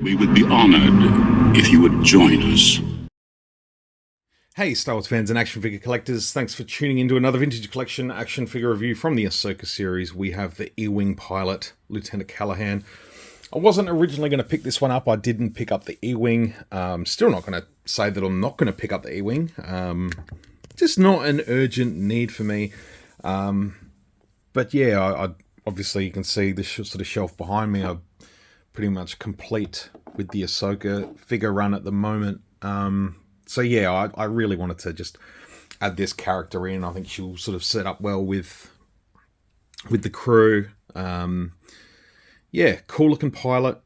We would be honored if you would join us. Hey Star Wars fans and action figure collectors, thanks for tuning into another Vintage Collection action figure review from the Ahsoka series. We have the E-Wing pilot, Lieutenant Callahan. I wasn't originally going to pick this one up. I didn't pick up the E-Wing. Still not going to say that I'm not going to pick up the E-Wing. Just not an urgent need for me. But yeah, I obviously you can see the sort of shelf behind me. I'm pretty much complete with the Ahsoka figure run at the moment. So yeah, I really wanted to just add this character in. I think she'll sort of set up well with the crew. Yeah, cool looking pilot.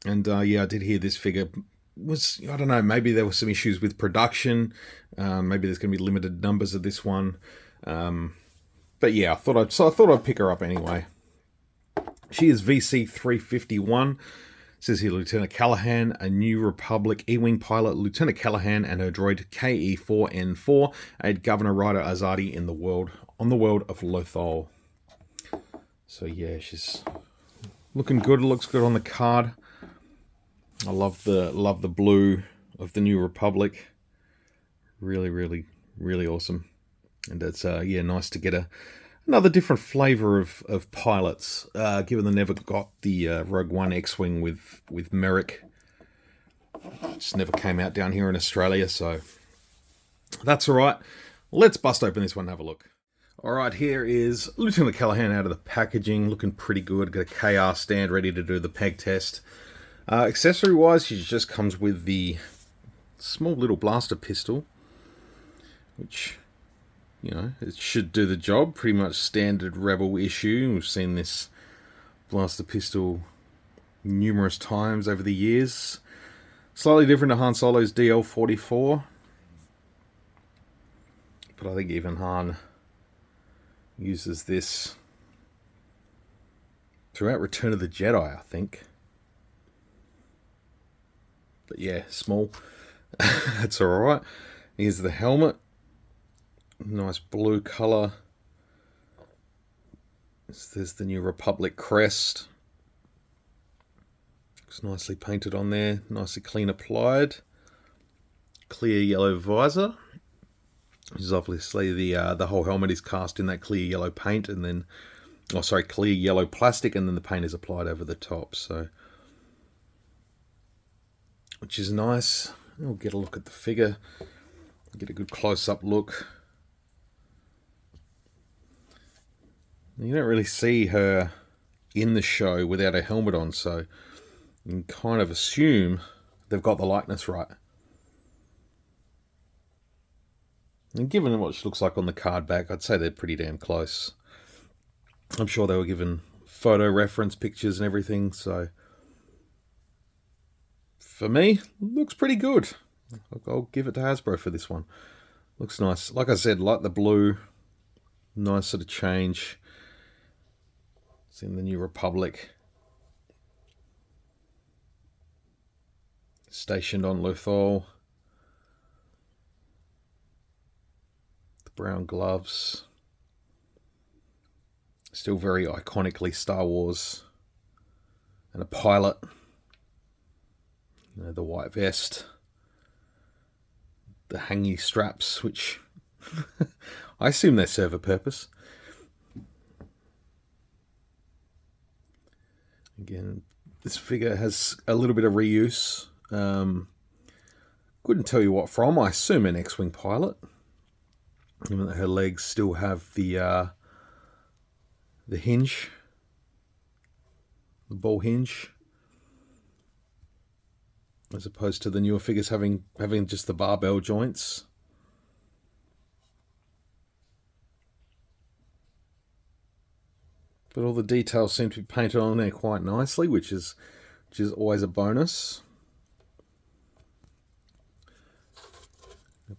And yeah, I did hear this figure was, I don't know, maybe there were some issues with production. Maybe there's going to be limited numbers of this one. But yeah, I thought I'd pick her up anyway. She is VC351. It says here, Lieutenant Callahan, a New Republic E-Wing pilot. Lieutenant Callahan and her droid KE4N4 aid Governor Ryder Azadi on the world of Lothal. So yeah, she's looking good. It looks good on the card. I love the blue of the New Republic. Really, really, really awesome. And it's yeah, nice to get another different flavour of pilots, given they never got the Rogue One X-Wing with Merrick. Just never came out down here in Australia, so that's alright. Let's bust open this one and have a look. Alright, here is Lieutenant Callahan out of the packaging, looking pretty good. Got a KR stand ready to do the peg test. Accessory-wise, she just comes with the small little blaster pistol, which, you know, it should do the job. Pretty much standard Rebel issue. We've seen this blaster pistol numerous times over the years. Slightly different to Han Solo's DL-44. But I think even Han uses this throughout Return of the Jedi, I think. But yeah, small. That's alright. Here's the helmet. Nice blue colour. There's the New Republic crest. Looks nicely painted on there. Nicely clean applied. Clear yellow visor. Which is obviously the whole helmet is cast in that clear yellow paint, and then, oh sorry, clear yellow plastic, and then the paint is applied over the top. So, which is nice. We'll get a look at the figure. Get a good close-up look. You don't really see her in the show without a helmet on, so you can kind of assume they've got the likeness right. And given what she looks like on the card back, I'd say they're pretty damn close. I'm sure they were given photo reference pictures and everything, so for me, looks pretty good. I'll give it to Hasbro for this one. Looks nice. Like I said, like the blue, nice sort of change. It's in the New Republic. Stationed on Lothal. The brown gloves. Still very iconically Star Wars. And a pilot. You know, the white vest. The hangy straps, which I assume they serve a purpose. Again, this figure has a little bit of reuse. Couldn't tell you what from. I assume an X-Wing pilot. Even though her legs still have the hinge. The ball hinge. As opposed to the newer figures having just the barbell joints. But all the details seem to be painted on there quite nicely, which is always a bonus.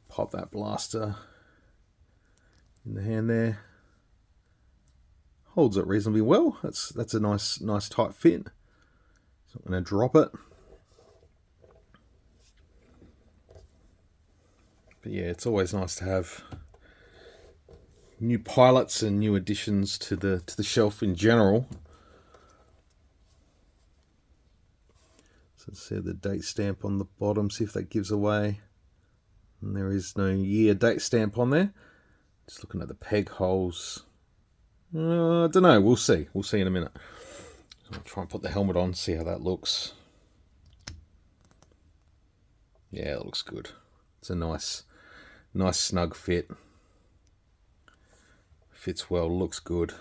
Pop that blaster in the hand there. Holds it reasonably well. That's a nice tight fit. So I'm going to drop it. But yeah, it's always nice to have new pilots and new additions to the shelf in general. So see the date stamp on the bottom, see if that gives away. And there is no year date stamp on there. Just looking at the peg holes. I don't know, we'll see. We'll see in a minute. I'll try and put the helmet on, see how that looks. Yeah, it looks good. It's a nice snug fit. Fits well, looks good.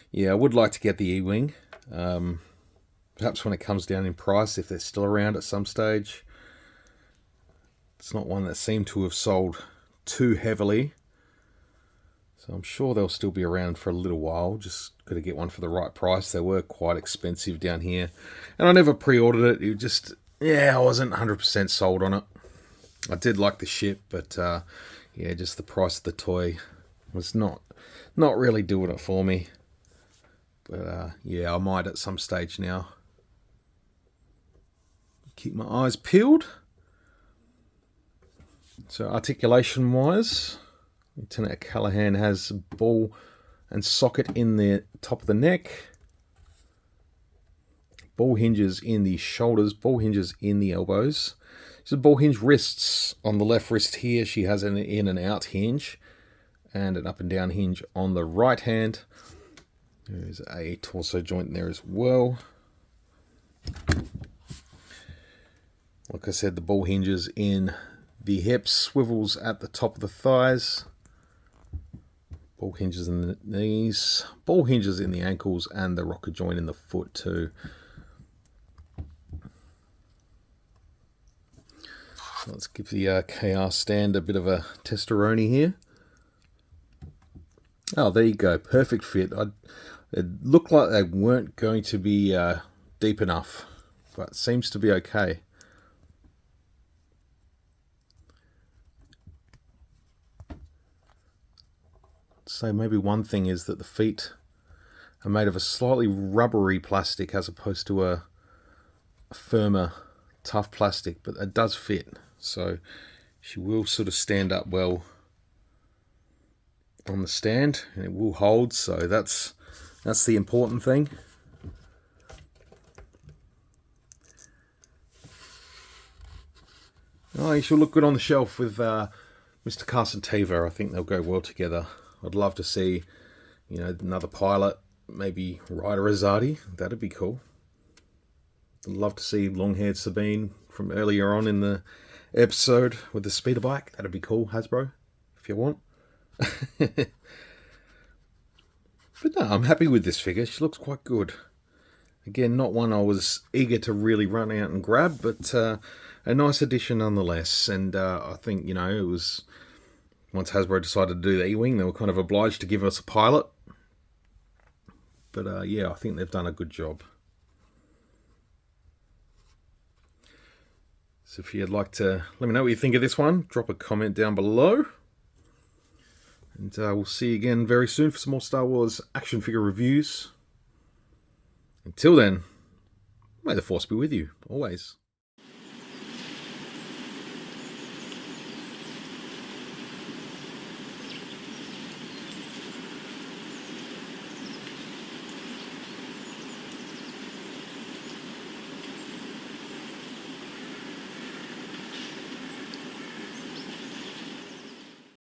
Yeah, I would like to get the E-Wing. Perhaps when it comes down in price, if they're still around at some stage. It's not one that seemed to have sold too heavily. So I'm sure they'll still be around for a little while. Just got to get one for the right price. They were quite expensive down here. And I never pre-ordered it. It just, yeah, I wasn't 100% sold on it. I did like the ship, but yeah, just the price of the toy was not really doing it for me. But yeah, I might at some stage now. Keep my eyes peeled. So articulation wise, Lieutenant Callahan has a ball and socket in the top of the neck. Ball hinges in the shoulders, ball hinges in the elbows. So ball hinge wrists on the left wrist here. She has an in and out hinge and an up and down hinge on the right hand. There's a torso joint there as well. Like I said, the ball hinges in the hips, swivels at the top of the thighs. Ball hinges in the knees, ball hinges in the ankles, and the rocker joint in the foot too. So let's give the KR stand a bit of a testimony here. Oh, there you go. Perfect fit. It looked like they weren't going to be deep enough, but it seems to be okay. So maybe one thing is that the feet are made of a slightly rubbery plastic as opposed to a firmer, tough plastic, but it does fit. So she will sort of stand up well on the stand, and it will hold. So that's the important thing. Oh, you should look good on the shelf with Mr. Carson Teva. I think they'll go well together. I'd love to see, you know, another pilot, maybe Ryder Rosati. That'd be cool. I'd love to see long-haired Sabine from earlier on in the episode with the speeder bike. That'd be cool, Hasbro, if you want. But no, I'm happy with this figure. She looks quite good. Again, not one I was eager to really run out and grab, but a nice addition nonetheless. And I think, you know, it was... Once Hasbro decided to do the E-Wing, they were kind of obliged to give us a pilot. But yeah, I think they've done a good job. So if you'd like to let me know what you think of this one, drop a comment down below. And we'll see you again very soon for some more Star Wars action figure reviews. Until then, may the Force be with you, always.